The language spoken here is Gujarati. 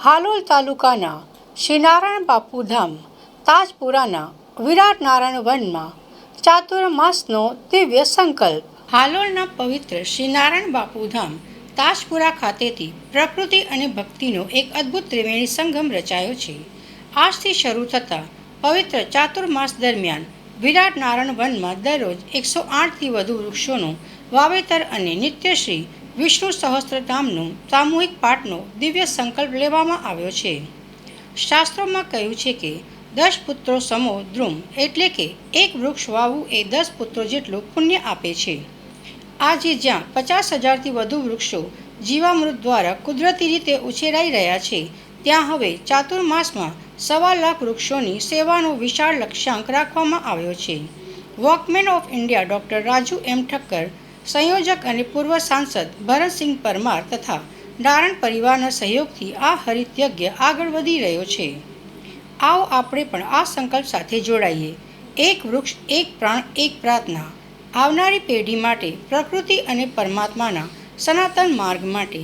હાલોલ તાલુકાના શ્રી નારાયણ બાપુધામ તાજપુરાના વિરાટ નારાયણ વનમાં ચાતુર્માસનો દિવ્ય સંકલ્પ. હાલોલના પવિત્ર શ્રી નારાયણ બાપુધામ તાજપુરા ખાતેથી પ્રકૃતિ અને ભક્તિનો એક અદ્ભુત ત્રિવેણી સંગમ રચાયો છે. આજથી શરૂ થતા પવિત્ર ચાતુર્માસ દરમિયાન વિરાટ નારાયણ વનમાં દરરોજ 108થી વધુ વૃક્ષોનું વાવેતર અને નિત્યશ્રી વિષ્ણુ સહસ્ત્રનામનું સામૂહિક પાઠનો દિવ્ય સંકલ્પ લેવામાં આવ્યો છે. શાસ્ત્રોમાં કહ્યું છે કે 10 પુત્રો સમો દ્રુમ, એટલે કે એક વૃક્ષ વાવવું એ 10 પુત્રો જેટલું પુણ્ય આપે છે. આજે જ્યાં 50,000થી વધુ વૃક્ષો જીવામૃત દ્વારા કુદરતી રીતે ઉછેરાઈ રહ્યા છે, ત્યાં હવે ચાતુર્માસમાં 1.25 લાખ વૃક્ષોની સેવાનો વિશાળ લક્ષ્યાંક રાખવામાં આવ્યો છે. Walkman of India doctor Raju M Thakkar, સંયોજક અને પૂર્વ સાંસદ ભરતસિંહ પરમાર તથા નારાયણ પરિવારના સહયોગથી આ હરિત યજ્ઞ આગળ વધી રહ્યો છે. આવો આપણે પણ આ સંકલ્પ સાથે જોડાઈએ. એક વૃક્ષ, એક પ્રાણ, એક પ્રાર્થના. આવનારી પેઢી માટે, પ્રકૃતિ અને પરમાત્માના સનાતન માર્ગ માટે.